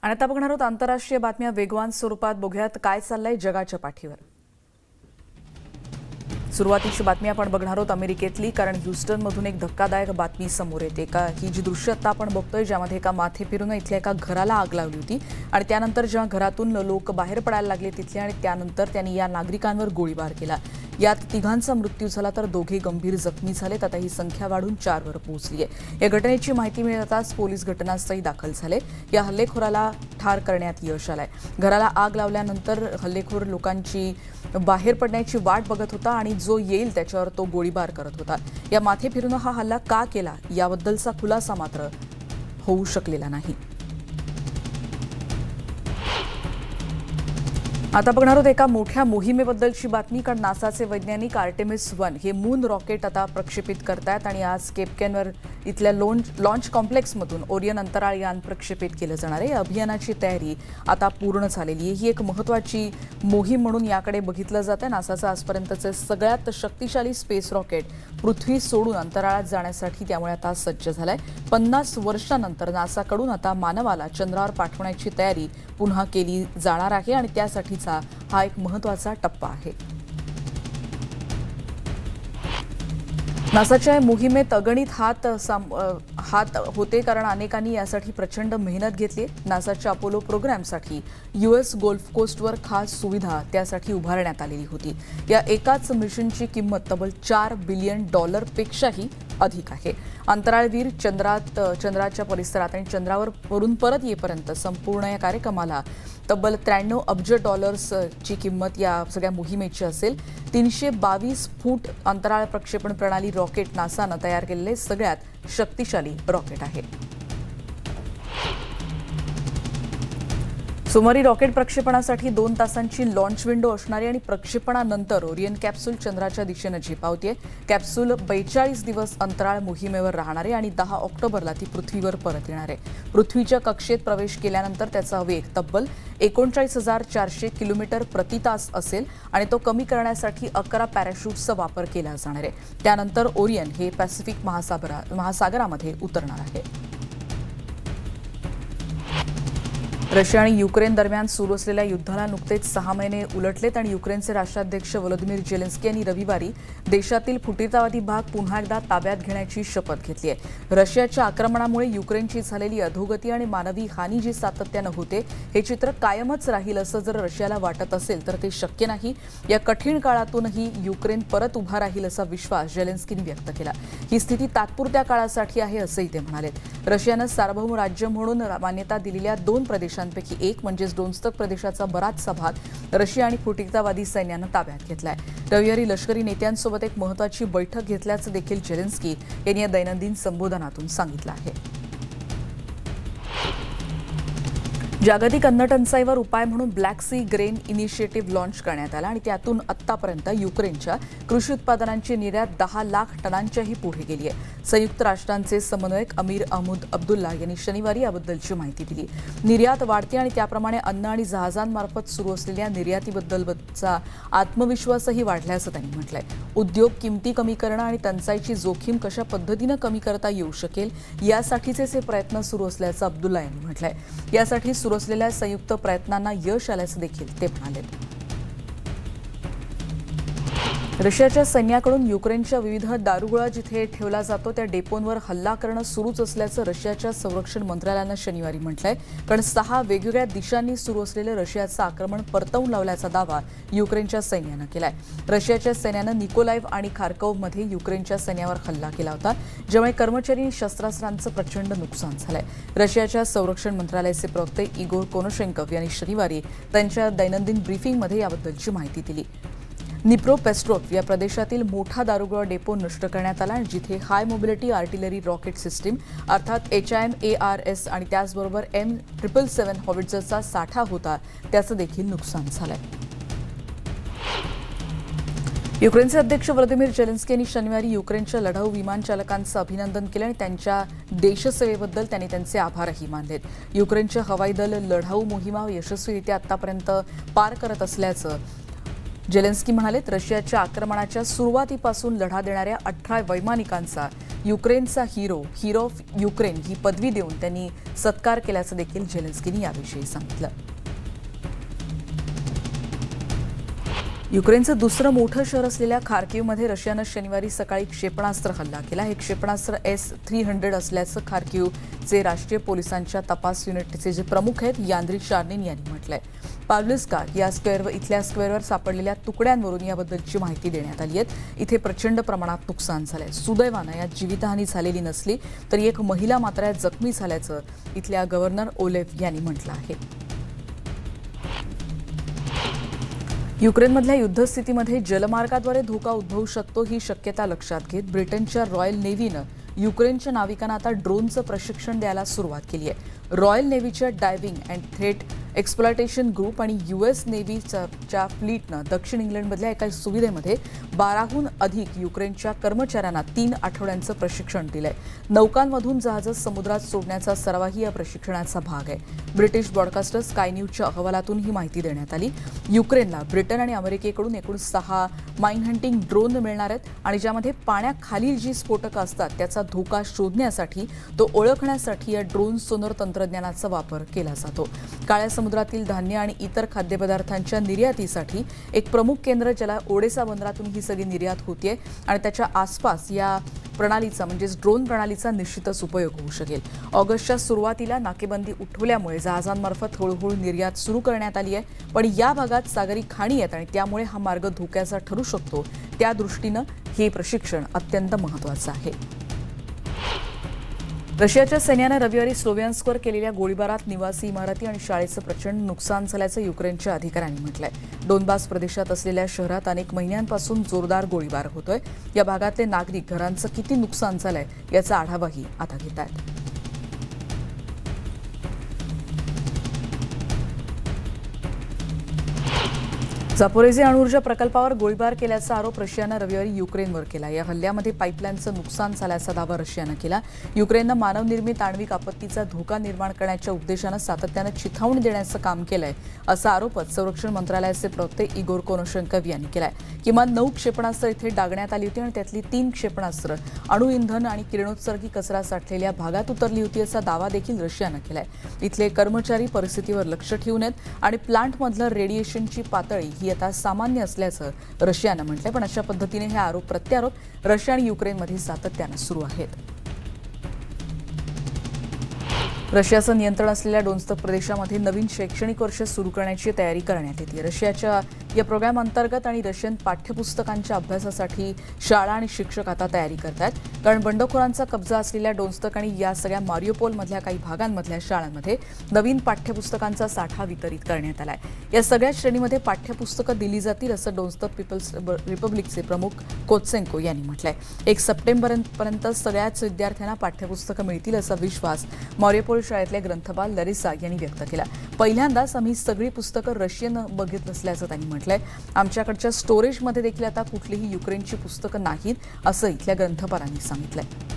आणि आता बघणार आहोत आंतरराष्ट्रीय बातम्या वेगवान स्वरूपात. बघूयात काय चाललंय जगाच्या पाठीवर. सुरुवातीची बातमी आपण बघणार आहोत अमेरिकेतली, कारण ह्यूस्टनमधून एक धक्कादायक बातमी समोर येते. ही जी दृश्य आता आपण बघतोय ज्यामध्ये एका माथे फिरून इथल्या एका घराला आग लावली होती आणि त्यानंतर जेव्हा घरातून लोक बाहेर पडायला लागले तिथले आणि त्यानंतर त्यांनी या नागरिकांवर गोळीबार केला. यात तिघांचा मृत्यू झाला तर दोघे गंभीर जखमी झालेत. आता ही संख्या वाढून 4 वर पोहोचली आहे. या घटनेची माहिती मिळताच पोलीस घटनास्थळी दाखल झाले. या हल्लेखोराला ठार करण्यात यश आलंय. घराला आग लावल्यानंतर हल्लेखोर लोकांची बाहेर पडण्याची वाट बघत होता आणि जो येईल त्याच्यावर तो गोळीबार करत होता. या माथे फिरून हा हल्ला का केला याबद्दलचा खुलासा मात्र होऊ शकलेला नाही. आता बघणार आहोत एका मोठ्या मोहिमेबद्दलची बातमी, कारण नासाचे वैज्ञानिक आर्टेमिस 1 हे मून रॉकेट आता प्रक्षेपित करतायत आणि आज केप कॅनवर इथल्या लॉन्च कॉम्प्लेक्समधून ओरियन अंतराळ यान प्रक्षेपित केलं जाणार आहे. अभियानाची तयारी आता पूर्ण झालेली आहे. ही एक महत्त्वाची मोहीम म्हणून याकडे बघितलं जातं. नासाचं आजपर्यंतचे सगळ्यात शक्तिशाली स्पेस रॉकेट पृथ्वी सोडून अंतराळात जाण्यासाठी त्यामुळे आता सज्ज झालंय. 50 वर्षांनंतर नासाकडून आता मानवाला चंद्रावर पाठवण्याची तयारी पुन्हा केली जाणार आहे आणि त्यासाठीचा हा एक महत्त्वाचा टप्पा आहे. नासाच्या मोहिमेत अगणित हात होते, कारण अनेकांनी यासाठी प्रचंड मेहनत घेतली. नासाच्या अपोलो प्रोग्रामसाठी US गोल्फ कोस्टवर खास सुविधा त्यासाठी उभारण्यात आलेली होती. या एकाच मिशनची किंमत तब्बल $4 बिलियन पेक्षाही अधिक आहे. अंतराळवीर चंद्राच्या परिसरात आणि चंद्रावरून परत येईपर्यंत संपूर्ण या कार्यक्रमाला तब्बल $93 अब्ज ची किंमत या सगळ्या मोहिमेची असेल. 322 फूट अंतराळ प्रक्षेपण प्रणाली रॉकेट नासानं तयार केलेले सगळ्यात शक्तिशाली रॉकेट आहे. सोमवारी रॉकेट प्रक्षेपणासाठी 2 तासांची लॉन्च विंडो असणारी आणि प्रक्षेपणानंतर ओरियन कॅप्सूल चंद्राच्या दिशेनं झेपावतेय. कॅप्सूल 42 दिवस अंतराळ मोहिमेवर राहणार आहे आणि 10 ऑक्टोबरला ती पृथ्वीवर परत येणार आहे. पृथ्वीच्या कक्षेत प्रवेश केल्यानंतर त्याचा वेग तब्बल 39,400 किलोमीटर प्रति तास असेल आणि तो कमी करण्यासाठी 11 पॅराशूट्सचा वापर केला जाणार आहे. त्यानंतर ओरियन हे पॅसिफिक महासागरामध्ये उतरणार आहे. रशिया आणि युक्रेन दरम्यान सुरू असलेल्या युद्धाला नुकतेच 6 महिने उलटलेत आणि युक्रेनचे राष्ट्राध्यक्ष व्लादिमीर झेलेन्स्की यांनी रविवारी देशातील फुटीरतावादी भाग पुन्हा एकदा ताब्यात घेण्याची शपथ घेतली आहे. रशियाच्या आक्रमणामुळे युक्रेनची झालेली अधोगती आणि मानवी हानी जी सातत्यानं होते हे चित्र कायमच राहील असं जर रशियाला वाटत असेल तर ते शक्य नाही. या कठीण काळातूनही युक्रेन परत उभा राहील असा विश्वास झेलेन्स्कींनी व्यक्त केला. ही स्थिती तात्पुरत्या काळासाठी आहे असंही ते म्हणालेत. रशियानं सार्वभौम राज्य म्हणून मान्यता दिलेल्या 2 प्रदेशांपैकी एक म्हणजेच डोन्स्टक प्रदेशाचा बराचसा भाग रशिया आणि फुटीरतावादी सैन्यानं ताब्यात घेतलाय. रविवारी लष्करी नेत्यांसोबत एक महत्त्वाची बैठक घेतल्याचं देखील झेलेन्स्की यांनी या दैनंदिन संबोधनातून सांगितलं आहे. जागतिक अन्न टंचाईवर उपाय म्हणून Black Sea Grain Initiative launch करण्यात आला आणि त्यातून आतापर्यंत युक्रेनच्या कृषी उत्पादनांची निर्यात 10 लाख टनांच्याही पुढे गेली आहे. संयुक्त राष्ट्रांचे समन्वयक अमीर अहमद अब्दुल्ला यांनी शनिवारी याबद्दलची माहिती दिली. निर्यात वाढते आणि त्याप्रमाणे अन्न आणि जहाजांमार्फत सुरू असलेल्या निर्यातीबद्दलचा आत्मविश्वासही वाढल्याचं त्यांनी म्हटलंय. उद्योग किमती कमी करणं आणि टंचाईची जोखीम कशा पद्धतीनं कमी करता येऊ शकेल यासाठीचे प्रयत्न सुरू असल्याचं अब्दुल्ला यांनी म्हटलंय. यासाठी सुरू असलेल्या संयुक्त प्रयत्नांना यश आल्याचं देखील ते म्हणाले. रशियाच्या सैन्याकडून युक्रेनच्या विविध दारुगोळा जिथे ठेवला जातो त्या डेपोंवर हल्ला करणं सुरूच असल्याचं रशियाच्या संरक्षण मंत्रालयानं शनिवारी म्हटलंय. कारण 6 वेगवेगळ्या दिशांनी सुरू असलेलं रशियाचं आक्रमण परतवून लावल्याचा दावा युक्रेनच्या सैन्यानं केलाय. रशियाच्या सैन्यानं निकोलाइव्ह आणि खार्कोव्हमध्ये युक्रेनच्या सैन्यावर हल्ला केला होता, ज्यामुळे कर्मचारी शस्त्रास्त्रांचं प्रचंड नुकसान झालंय. रशियाच्या संरक्षण मंत्रालयाचे प्रवक्ते इगोर कोनशेन्कोव्ह यांनी शनिवारी त्यांच्या दैनंदिन ब्रीफिंगमध्ये याबद्दलची माहिती दिली. निप्रोपेस्ट्रोव्ह या प्रदेशातील मोठा दारुगोळा डेपो नष्ट करण्यात आला, जिथे हाय मोबिलिटी आर्टिलरी रॉकेट सिस्टीम अर्थात HIMARS आणि त्याचबरोबर M777 हॉविट्झरचा साठा होता, त्याचं देखील नुकसान झालंय. युक्रेनचे अध्यक्ष व्लादिमीर झेलेन्स्की यांनी शनिवारी युक्रेनच्या लढाऊ विमान चालकांचं अभिनंदन केलं आणि त्यांच्या देशसेवेबद्दल त्यांनी त्यांचे आभारही मानलेत. युक्रेनचे हवाई दल लढाऊ मोहिमा यशस्वीरित्या आतापर्यंत पार करत असल्याचं झेलेन्स्की म्हणालेत. रशियाच्या आक्रमणाच्या सुरुवातीपासून लढा देणाऱ्या 18 वैमानिकांचा युक्रेनचा हिरो ऑफ युक्रेन ही पदवी देऊन त्यांनी सत्कार केल्याचं देखील झेलेन्स्कींनी याविषयी सांगितलं. युक्रेनचं दुसरं मोठं शहर असलेल्या खार्किव्हमध्ये रशियानं शनिवारी सकाळी क्षेपणास्त्र हल्ला केला. हे क्षेपणास्त्र S-300 असल्याचं खार्किव्हचे राष्ट्रीय पोलिसांच्या तपास युनिटचे जे प्रमुख आहेत यांद्री शार्निन यांनी म्हटलंय. पाव्लिस्का या इथल्या स्क्वेअरवर सापडलेल्या तुकड्यांवरून याबद्दलची माहिती देण्यात आली आहे. इथे प्रचंड प्रमाणात नुकसान झालंय. सुदैवानं यात जीवितहानी झालेली नसली तरी एक महिला मात्र यात जखमी झाल्याचं इथल्या गव्हर्नर ओलेव्ह यांनी म्हटलं आहे. युक्रेनमधल्या युद्धस्थितीमध्ये जलमार्गाद्वारे धोका उद्भवू शकतो ही शक्यता लक्षात घेत ब्रिटनच्या रॉयल नेव्हीनं युक्रेनच्या नाविकांना आता ड्रोनचं प्रशिक्षण द्यायला सुरुवात केली आहे. रॉयल नेव्हीच्या diving and threat exploitation group आणि US नेव्हीच्या फ्लीटनं दक्षिण इंग्लंडमधल्या एका सुविधेमध्ये 12हून अधिक युक्रेनच्या कर्मचाऱ्यांना 3 आठवड्यांचं प्रशिक्षण दिलंय. नौकांमधून जहाजं समुद्रात सोडण्याचा सरावही या प्रशिक्षणाचा भाग आहे. ब्रिटिश ब्रॉडकास्टर स्काय न्यूजच्या अहवालातून ही माहिती देण्यात आली. युक्रेनला ब्रिटन आणि अमेरिकेकडून एकूण 6 माइन हंटिंग ड्रोन मिळणार आहेत आणि ज्यामध्ये पाण्याखालील जी स्फोटकं असतात त्याचा धोका शोधण्यासाठी तो ओळखण्यासाठी या ड्रोन सोनर तंत्रज्ञानाचा वापर केला जातो. काळ्या समुद्रातील धान्य आणि इतर खाद्यपदार्थांच्या निर्यातीसाठी एक प्रमुख केंद्र ज्याला ओडेसा बंदरातून ही सगळी निर्यात होतीये आणि त्याच्या आसपास या प्रणालीचा म्हणजेच ड्रोन प्रणालीचा निश्चितच उपयोग होऊ शकेल. ऑगस्टच्या सुरुवातीला नाकेबंदी उठवल्यामुळे जहाजांमार्फत हळूहळू निर्यात सुरू करण्यात आली आहे. पण या भागात सागरी खाणी आहेत आणि त्यामुळे हा मार्ग धोक्याचा ठरू शकतो. त्या दृष्टीनं हे प्रशिक्षण अत्यंत महत्त्वाचं आहे. रशियाच्या सैन्यानं रविवारी स्लोव्यान्स्कवर केलेल्या गोळीबारात निवासी इमारती आणि शाळेचं प्रचंड नुकसान झाल्याचं युक्रेनच्या अधिकाऱ्यांनी म्हटलंय. डोनबास प्रदेशात असलेल्या शहरात अनेक महिन्यांपासून जोरदार गोळीबार होतोय. या भागातले नागरिक घरांचं किती नुकसान झालंय याचा आढावाही आता घेत आहेत. झापोरिझिया अणुऊर्जा प्रकल्पावर गोळीबार केल्याचा आरोप रशियानं रविवारी युक्रेनवर केला. या हल्ल्यामध्ये पाईपलाईनचं नुकसान झाल्याचा दावा रशियानं केला. युक्रेननं मानवनिर्मित आण्विक आपत्तीचा धोका निर्माण करण्याच्या उद्देशानं सातत्यानं चिथावणी देण्याचं काम केलंय असा आरोपच संरक्षण मंत्रालयाचे प्रवक्ते इगोर कोनोशेन्कोव्ह यांनी केलाय. किमान 9 क्षेपणास्त्र इथे डागण्यात आली होती आणि त्यातली 3 क्षेपणास्त्र अणुइंधन आणि किरणोत्सर्गी कचरा साठलेल्या भागात उतरली होती असा दावा देखील रशियानं केलाय. इथले कर्मचारी परिस्थितीवर लक्ष ठेवून आहेत आणि प्लांटमधलं रेडिएशनची पातळी ही आता सामान्य असल्याचं रशियानं म्हटलंय. पण अशा पद्धतीने हे आरोप प्रत्यारोप रशिया आणि युक्रेनमध्ये सातत्यानं सुरू आहेत. रशियाचं नियंत्रण असलेल्या डोन्स्क प्रदेशामध्ये नवीन शैक्षणिक वर्ष सुरू करण्याची तयारी करण्यात येते. रशियाच्या या प्रोग्राम अंतर्गत आणि रशियन पाठ्यपुस्तकांच्या अभ्यासासाठी शाळा आणि शिक्षक आता तयारी करतात. कारण बंडखोरांचा कब्जा असलेल्या डोन्स्क आणि या सगळ्या मारियोपोलमधल्या काही भागांमधल्या शाळांमध्ये नवीन पाठ्यपुस्तकांचा साठा वितरित करण्यात आलाय. या सगळ्या श्रेणीमध्ये पाठ्यपुस्तकं दिली जातील असं डोन्स्क पीपल्स रिपब्लिकचे प्रमुख कोत्सेंको यांनी म्हटलंय. 1 सप्टेंबरपर्यंत सगळ्याच विद्यार्थ्यांना पाठ्यपुस्तकं मिळतील असा विश्वास मारियोपोल शाळेतले ग्रंथपाल लरिसा यांनी व्यक्त केला. पहिल्यांदाच आम्ही सगळी पुस्तकं रशियन बघित नसल्याचं त्यांनी म्हटलंय. आमच्याकडच्या स्टोरेजमध्ये देखील आता कुठलीही युक्रेनची पुस्तकं नाहीत असं इथल्या ग्रंथपालांनी सांगितलंय.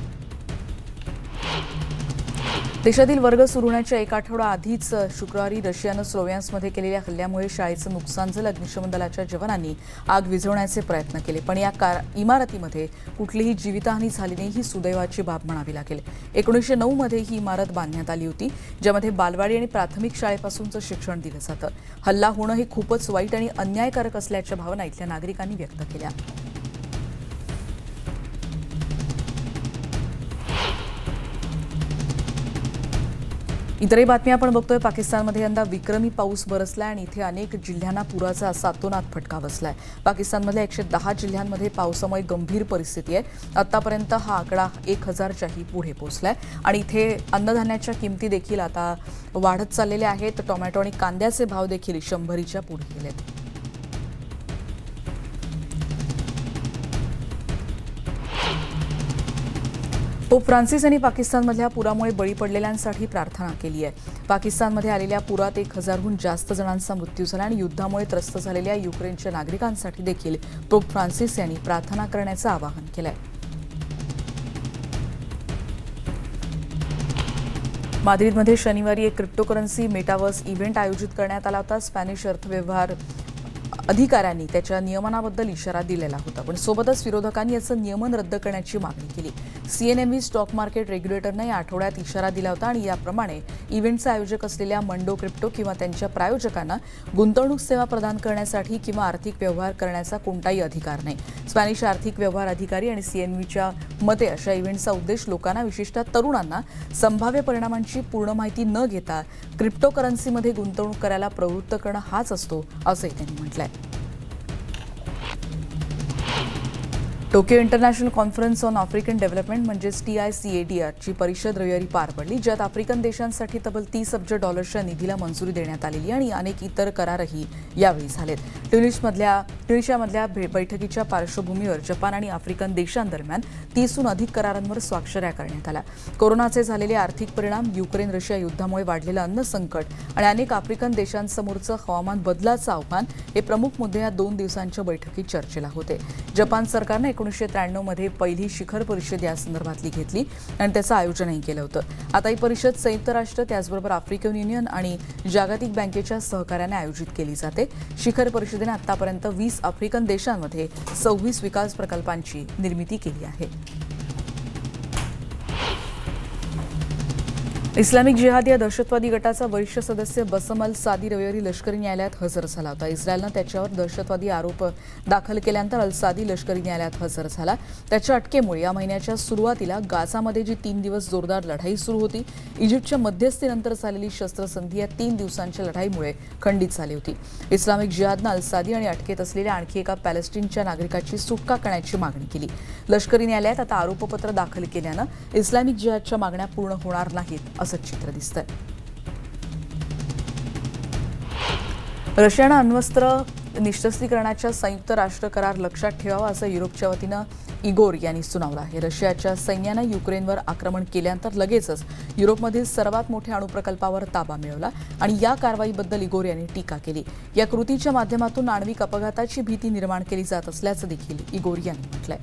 देशातील वर्ग सुरू होण्याच्या 1 आठवडा आधीच शुक्रवारी रशियानं स्लोव्यान्समध्ये केलेल्या हल्ल्यामुळे शाळेचं नुकसान झालं. अग्निशमन दलाच्या जवानांनी आग विझवण्याचे प्रयत्न केले पण या इमारतीमध्ये कुठलीही जीवितहानी झाली नाही ही सुदैवाची बाब म्हणावी लागेल. 1909 मध्ये ही इमारत बांधण्यात आली होती ज्यामध्ये बालवाडी आणि प्राथमिक शाळेपासूनचं शिक्षण दिलं जातं. हल्ला होणं हे खूपच वाईट आणि अन्यायकारक असल्याच्या भावना इथल्या नागरिकांनी व्यक्त केल्या. इतरही बातमी आपण बघतोय. पाकिस्तानमध्ये यंदा विक्रमी पाऊस बरसलाय आणि इथे अनेक जिल्ह्यांना पुराचा सातोनात फटका बसलाय. पाकिस्तानमधल्या 110 जिल्ह्यांमध्ये पावसामुळे गंभीर परिस्थिती आहे. आतापर्यंत हा आकडा 1000च्याही पुढे पोहोचलाय आणि इथे अन्नधान्याच्या किमती देखील आता वाढत चाललेल्या आहेत. टोमॅटो आणि कांद्याचे भाव देखील 100च्या पुढे गेलेत. पोप फ्रान्सिस यांनी पाकिस्तानमधल्या पुरामुळे बळी पडलेल्यांसाठी प्रार्थना केली आहे. पाकिस्तानमध्ये आलेल्या पुरात 1000हून जास्त जणांचा मृत्यू झाला आणि युद्धामुळे त्रस्त झालेल्या युक्रेनच्या नागरिकांसाठी देखील पोप फ्रान्सिस यांनी प्रार्थना करण्याचं आवाहन केलं आहे. माद्रिदमध्ये शनिवारी एक क्रिप्टोकरन्सी मेटावर्स इव्हेंट आयोजित करण्यात आला होता. स्पॅनिश अर्थव्यवहार अधिकाऱ्यांनी त्याच्या नियमनाबद्दल इशारा दिलेला होता, पण सोबतच विरोधकांनी याचं नियमन रद्द करण्याची मागणी केली. CNMV स्टॉक मार्केट रेग्युलेटरने या आठवड्यात इशारा दिला होता आणि याप्रमाणे इव्हेंटचे आयोजक असलेल्या मंडो क्रिप्टो किंवा त्यांच्या प्रायोजकांना गुंतवणूक सेवा प्रदान करण्यासाठी किंवा आर्थिक व्यवहार करण्याचा कोणताही अधिकार नाही. स्पॅनिश आर्थिक व्यवहार अधिकारी आणि CNMVच्या मते अशा इव्हेंटचा उद्देश लोकांना, विशेषतः तरुणांना, संभाव्य परिणामांची पूर्ण माहिती न घेता क्रिप्टोकरन्सीमध्ये गुंतवणूक करायला प्रवृत्त करणं हाच असतो, असंही त्यांनी म्हटलंय. Tokyo international conference on African development म्हणजेच TICAD ची परिषद रविवारी पार पडली, ज्यात आफ्रिकन देशांसाठी तब्बल $30 अब्ज निधीला मंजुरी देण्यात आलेली आणि अनेक इतर करारही यावेळी झालेत. ट्युनिशियामधल्या बैठकीच्या पार्श्वभूमीवर जपान आणि आफ्रिकन देशांदरम्यान 30हून अधिक करारांवर स्वाक्षऱ्या करण्यात आल्या. कोरोनाचे झालेले आर्थिक परिणाम, युक्रेन-रशिया युद्धामुळे वाढलेलं अन्न संकट आणि अनेक आफ्रिकन देशांसमोरचं हवामान बदलाचं आव्हान हे प्रमुख मुद्दे या 2 दिवसांच्या बैठकीत चर्चेला होते. जपान सरकारने 1993 मध्ये पहिली शिखर परिषद या संदर्भातली घेतली आणि त्याचं आयोजनही केलं होतं. आता ही परिषद संयुक्त राष्ट्र, त्याचबरोबर आफ्रिकन युनियन आणि जागतिक बँकेच्या सहकार्याने आयोजित केली जाते. शिखर परिषदेने आतापर्यंत 20 आफ्रिकन देशांमध्ये 26 विकास प्रकल्पांची निर्मिती केली आहे. इस्लामिक जिहाद या दहशतवादी गटाचा वरिष्ठ सदस्य बसम अल सादी रविवारी लष्करी न्यायालयात हजर झाला होता. इस्रायलनं त्याच्यावर दहशतवादी आरोप दाखल केल्यानंतर अल सादी लष्करी न्यायालयात हजर झाला. त्याच्या अटकेमुळे या महिन्याच्या सुरुवातीला गाझामध्ये जी 3 दिवस जोरदार लढाई सुरू होती, इजिप्तच्या मध्यस्थीनंतर झालेली शस्त्रसंधी या 3 दिवसांच्या लढाईमुळे खंडित झाली होती. इस्लामिक जिहादनं अल सादी आणि अटकेत असलेल्या आणखी एका पॅलेस्टिनच्या नागरिकाची सुटका करण्याची मागणी केली. लष्करी न्यायालयात आता आरोपपत्र दाखल केल्यानं इस्लामिक जिहादच्या मागण्या पूर्ण होणार नाहीत असं चित्र दिसतंय. रशियानं अण्वस्त्र निःशस्त्रीकरणाच्या संयुक्त राष्ट्र करार लक्षात ठेवावा असं युरोपच्या वतीनं इगोर यांनी सुनावलं आहे. रशियाच्या सैन्यानं युक्रेनवर आक्रमण केल्यानंतर लगेचच युरोपमधील सर्वात मोठ्या अणुप्रकल्पावर ताबा मिळवला आणि या कारवाईबद्दल इगोर यांनी टीका केली. या कृतीच्या माध्यमातून आण्विक अपघाताची भीती निर्माण केली जात असल्याचं देखील इगोर यांनी म्हटलंय.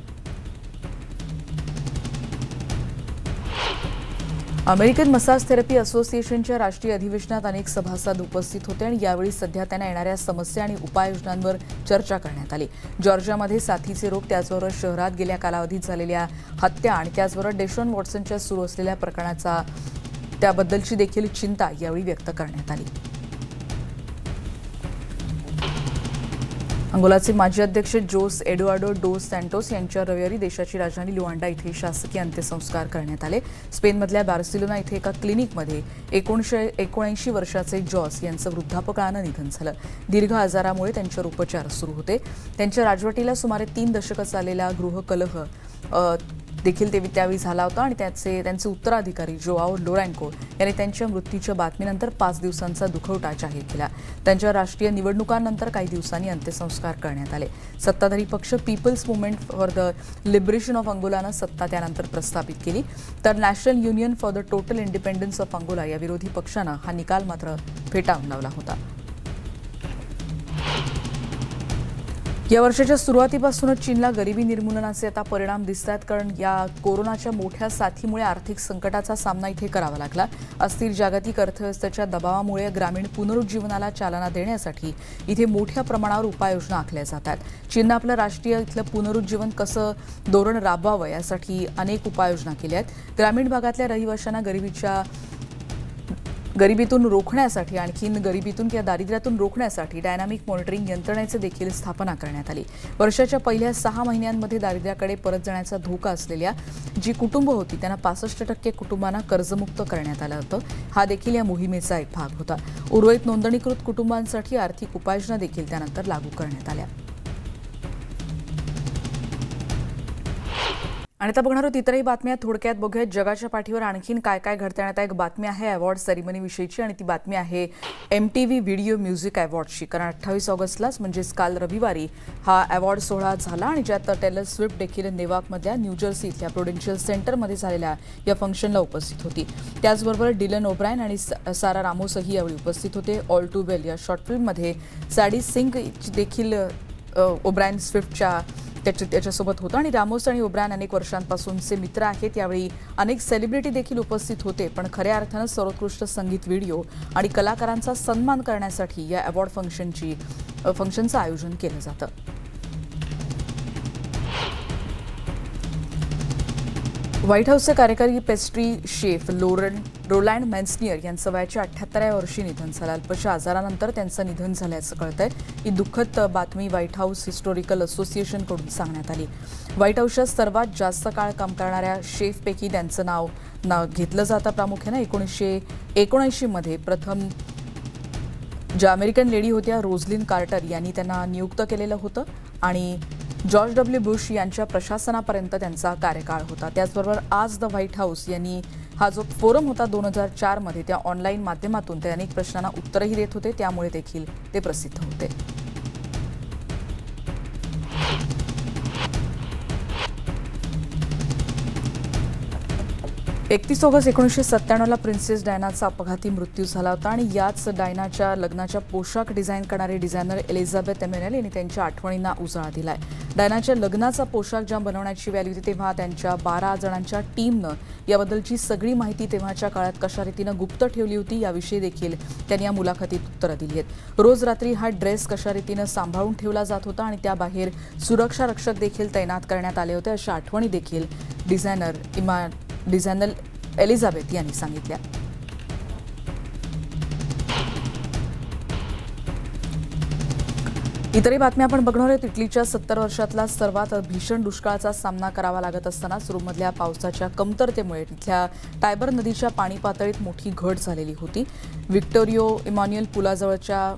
अमेरिकन मसाज थेरपी असोसिएशनच्या राष्ट्रीय अधिवेशनात अनेक सभासद उपस्थित होते आणि यावेळी सध्या त्यांना येणाऱ्या समस्या आणि उपाययोजनांवर चर्चा करण्यात आली. जॉर्जियामध्ये साथीचे रोग, त्याचबरोबर शहरात गेल्या कालावधीत झालेल्या हत्या आणि त्याचबरोबर डेशॉन वॉटसनच्या सुरू असलेल्या प्रकरणाचा त्याबद्दलची देखील चिंता यावेळी व्यक्त करण्यात आली. अंगोलाचे माजी अध्यक्ष जोस एडुआर्डो डोस सॅन्टोस यांच्या रविवारी देशाची राजधानी लुआंडा इथे शासकीय अंत्यसंस्कार करण्यात आले. स्पेनमधल्या बार्सिलोना इथे एका क्लिनिकमध्ये 79 वर्षाचे जॉस यांचं वृद्धापकाळानं निधन झालं. दीर्घ आजारामुळे त्यांच्यावर उपचार सुरू होते. त्यांच्या राजवटीला सुमारे 3 दशकं चाललेला गृहकलह देखील त्यावेळी झाला होता आणि त्यांचे उत्तराधिकारी जोआओ लोरँको यांनी त्यांच्या मृत्यूच्या बातमीनंतर 5 दिवसांचा दुखवटा जाहीर केला. त्यांच्या राष्ट्रीय निवडणुकांनंतर काही दिवसांनी अंत्यसंस्कार करण्यात आले. सत्ताधारी पक्ष people's movement for the liberation of अंगोलानं सत्ता त्यानंतर प्रस्थापित केली, तर national union for the total independence of Angola या विरोधी पक्षानं हा निकाल मात्र फेटाळून लावला होता. या वर्षाच्या सुरुवातीपासूनच चीनला गरिबी निर्मूलनाचे आता परिणाम दिसत आहेत, कारण या कोरोनाच्या मोठ्या साथीमुळे आर्थिक संकटाचा सामना इथे करावा लागला. अस्थिर जागतिक अर्थव्यवस्थेच्या दबावामुळे ग्रामीण पुनरुज्जीवनाला चालना देण्यासाठी इथे मोठ्या प्रमाणावर उपाययोजना आखल्या जातात. चीननं आपलं राष्ट्रीय इथलं पुनरुज्जीवन कसं धोरण राबवावं यासाठी अनेक उपाययोजना केल्या आहेत. ग्रामीण भागातल्या रहिवाशांना गरिबीतून रोखण्यासाठी, आणखीन गरिबीतून किंवा दारिद्र्यातून रोखण्यासाठी डायनामिक मॉनिटरिंग यंत्रणेची देखील स्थापना करण्यात आली. वर्षाच्या पहिल्या 6 महिन्यांमध्ये दारिद्र्याकडे परत जाण्याचा धोका असलेल्या जी कुटुंब होती त्यांना 65% कुटुंबांना कर्जमुक्त करण्यात आलं होतं. हा देखील या मोहिमेचा एक भाग होता. उर्वरित नोंदणीकृत कुटुंबांसाठी आर्थिक उपाययोजना देखील त्यानंतर लागू करण्यात आल्या. आणि आता बघणार आहोत इतरही बातम्या. थोडक्यात बघूयात जगाच्या पाठीवर आणखीन काय काय घडतं. आता एक बातमी आहे अवॉर्ड सेरेमनीविषयीची आणि ती बातमी आहे MTV व्हिडिओ म्युझिक अवॉर्डची. कारण 28 ऑगस्टलाच म्हणजेच काल रविवारी हा अवॉर्ड सोहळा झाला आणि ज्यात टेलर स्विफ्ट देखील नेवाकमधल्या न्यूजर्सी इथल्या प्रुडेन्शियल सेंटरमध्ये झालेल्या या फंक्शनला उपस्थित होती. त्याचबरोबर डिलन ओब्रायन आणि सारा रामोसही यावेळी उपस्थित होते. ऑल टू वेल या शॉर्ट फिल्ममध्ये सॅडी सिंग देखील ओब्रायन स्विफ्टच्या त्याच्यासोबत होतं आणि रामोस आणि ओब्रायन अनेक वर्षांपासूनचे मित्र आहेत. यावेळी अनेक सेलिब्रिटी देखील उपस्थित होते, पण खऱ्या अर्थानं सर्वोत्कृष्ट संगीत व्हिडिओ आणि कलाकारांचा सन्मान करण्यासाठी या अवॉर्ड फंक्शनचं आयोजन केलं जातं. व्हाईट हाऊसचे कार्यकारी पेस्ट्री शेफ रोलँड मेन्सनियर यांचं वयाच्या 78व्या वर्षी निधन झालं. अल्पशा आजारानंतर त्यांचं निधन झाल्याचं कळतंय. ही दुःखद बातमी व्हाईट हाऊस हिस्टॉरिकल असोसिएशनकडून सांगण्यात आली. व्हाईट हाऊसच्या सर्वात जास्त काळ काम करणाऱ्या शेफपैकी त्यांचं नाव घेतलं जातं. प्रामुख्यानं 1979मध्ये प्रथम ज्या अमेरिकन लेडी होत्या रोझलिन कार्टर यांनी त्यांना नियुक्त केलेलं होतं आणि जॉर्ज डब्ल्यू बुश यांच्या प्रशासनापर्यंत त्यांचा कार्यकाळ होता. त्याचबरोबर आज द व्हाईट हाऊस यांनी हा जो फोरम होता 2004मध्ये, त्या ऑनलाईन माध्यमातून ते अनेक प्रश्नांना उत्तरही देत होते, त्यामुळे देखील ते प्रसिद्ध होते. ऑगस्ट 1997ला प्रिन्सेस डायनाचा अपघाती मृत्यू झाला होता आणि याच डायनाच्या लग्नाच्या पोशाख डिझाईन करणारे डिझायनर एलिझाबेथ एमेनेल यांनी त्यांच्या आठवणींना उजाळा दिलाय. डायनाच्या लग्नाचा पोशाख जेव्हा बनवण्याची वेळ होती तेव्हा त्यांच्या 12 जणांच्या टीमनं याबद्दलची सगळी माहिती तेव्हाच्या काळात कशा रीतीनं गुप्त ठेवली होती याविषयी देखील त्यांनी या मुलाखतीत उत्तरं दिली आहेत. रोज रात्री हा ड्रेस कशा रीतीनं सांभाळून ठेवला जात होता आणि त्याबाहेर सुरक्षा रक्षक देखील तैनात करण्यात आले होते, अशा आठवणी देखील डिझायनर एलिझाबेथ यांनी सांगितल्या. इतरही बातम्या आपण बघणार आहोत. इटलीच्या 70 वर्षातला सर्वात भीषण दुष्काळाचा सामना करावा लागत असताना रोममधल्या पावसाच्या कमतरतेमुळे तिथल्या टायबर नदीच्या पाणी पातळीत मोठी घट झालेली होती. व्हिक्टोरियो इमॅन्युएल पुलाजवळच्या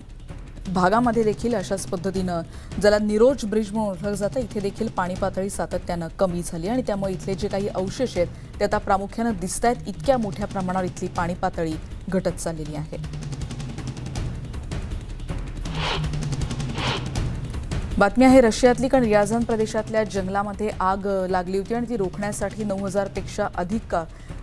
भागामध्ये देखील अशाच पद्धतीनं ज्याला निरोज ब्रिज म्हणून ओळखलं जातं, इथे देखील पाणी पातळी सातत्यानं कमी झाली आणि त्यामुळे इथले जे काही अवशेष आहेत ते आता प्रामुख्यानं दिसत आहेत. इतक्या मोठ्या प्रमाणावर इथली पाणी पातळी घटत चाललेली आहे. बातमी आहे रशियातली, कारण रियाझान प्रदेशातल्या जंगलामध्ये आग लागली होती आणि ती रोखण्यासाठी 9000पेक्षा अधिक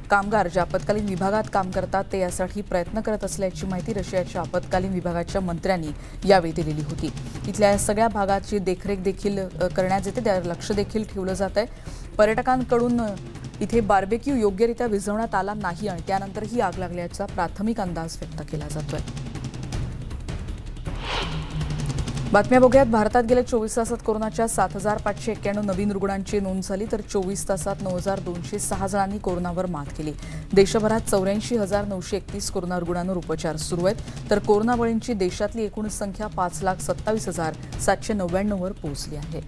कामगार ज्या आपत्कालीन विभागात काम करतात ते यासाठी प्रयत्न करत असल्याची माहिती रशियाच्या आपत्कालीन विभागाच्या मंत्र्यांनी यावेळी दिलेली होती. इथल्या सगळ्या भागाची देखरेख देखील करण्यात येते, त्यावर लक्ष देखील ठेवलं जात आहे. पर्यटकांकडून इथे बार्बेक्यू योग्यरित्या विझवण्यात आला नाही आणि त्यानंतर ही आग लागल्याचा प्राथमिक अंदाज व्यक्त केला जातोय. बातम्या बघूयात. भारतात गेल्या 24 तासात कोरोनाच्या 7,591 नवीन रुग्णांची नोंद झाली, तर 24 तासात 9,206 जणांनी कोरोनावर मात केली. देशभरात 84,931 कोरोना रुग्णांवर उपचार सुरू आहेत, तर कोरोना बळींची देशातली एकूण संख्या 5,27,799 वर पोहोचली आहे.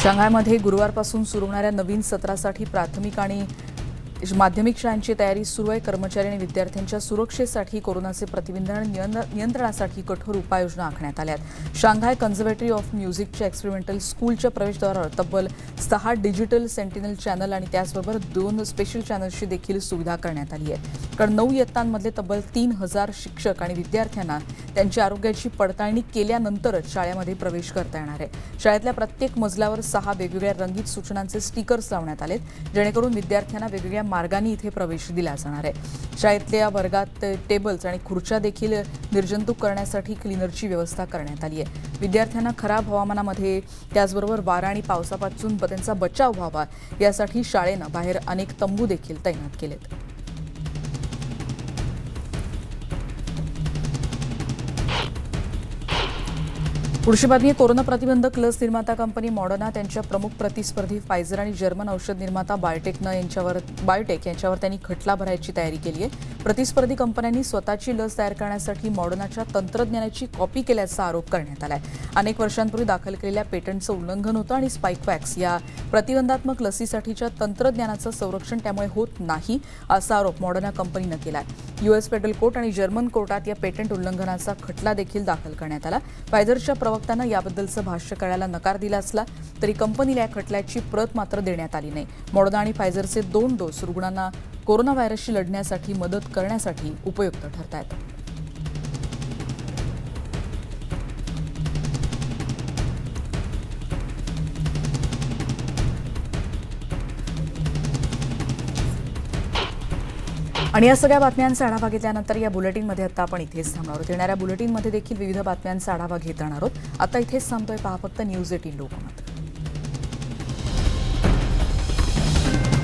शांघायमध्ये गुरुवारपासून सुरू होणाऱ्या नवीन सत्रासाठी प्राथमिक आणि माध्यमिक शाळांची तयारी सुरू आहे. कर्मचारी आणि विद्यार्थ्यांच्या सुरक्षेसाठी कोरोनाचे प्रतिबंधन नियंत्रणासाठी कठोर उपाययोजना आखण्यात आल्या आहेत. शांघाय कन्झर्वेटरी ऑफ म्युझिकच्या एक्सपेरिमेंटल स्कूलच्या प्रवेशद्वारावर तब्बल 6 डिजिटल सेंटिनल चॅनल आणि त्याचबरोबर 2 स्पेशल चॅनल्सची देखील सुविधा करण्यात आली आहे. कारण 9 इयत्तांमधले तब्बल 3,000 शिक्षक आणि विद्यार्थ्यांना त्यांच्या आरोग्याची पडताळणी केल्यानंतरच शाळेमध्ये प्रवेश करता येणार आहे. शाळेतल्या प्रत्येक मजल्यावर 6 वेगवेगळ्या रंगीत सूचनांचे स्टिकर्स लावण्यात आलेत, जेणेकरून विद्यार्थ्यांना वेगवेगळ्या मार्गाने इथे प्रवेश दिला जाणार आहे. शाळेतल्या वर्गात टेबल्स आणि खुर्च्या देखील निर्जंतुक करण्यासाठी क्लीनरची व्यवस्था करण्यात आली आहे. विद्यार्थ्यांना खराब हवामानामध्ये त्याचबरोबर वारा आणि पावसापासून त्यांचा बचाव व्हावा यासाठी शाळेनं बाहेर अनेक तंबू देखील तैनात केलेत. पुढची बातमी. कोरोना प्रतिबंधक लस निर्माता कंपनी मॉडर्ना त्यांच्या प्रमुख प्रतिस्पर्धी फायझर आणि जर्मन औषध निर्माता बायोटेक यांच्यावर त्यांनी खटला भरायची तयारी केली आहे. प्रतिस्पर्धी कंपन्यांनी स्वतःची लस तयार करण्यासाठी मॉडर्नाच्या तंत्रज्ञानाची कॉपी केल्याचा आरोप करण्यात आला आहे. अनेक वर्षांपूर्वी दाखल केलेल्या पेटंटचं उल्लंघन होतं आणि स्पाइकवॅक्स या प्रतिबंधात्मक लसीसाठीच्या तंत्रज्ञानाचं संरक्षण त्यामुळे होत नाही, असा आरोप मॉडर्ना कंपनीनं केला आहे. US फेडरल कोर्ट आणि जर्मन कोर्टात या पेटंट उल्लंघनाचा खटला देखील दाखल करण्यात आला. फायझरच्या प्रवक्त्यानं याबद्दलचं भाष्य करायला नकार दिला असला तरी कंपनीला या खटल्याची प्रत मात्र देण्यात आली नाही. मॉडर्ना आणि फायझरचे 2 डोस रुग्णांना कोरोना व्हायरसशी लढण्यासाठी मदत करण्यासाठी उपयुक्त ठरत आहेत. आणि या सगळ्या बातम्यांचा आढावा घेतल्यानंतर या बुलेटिनमध्ये आता आपण इथेच थांबणार आहोत. येणाऱ्या बुलेटिनमध्ये देखील विविध बातम्यांचा आढावा घेत जाणार आहोत. आता इथेच थांबतोय. पहा फक्त न्यूज 18 लोकमत.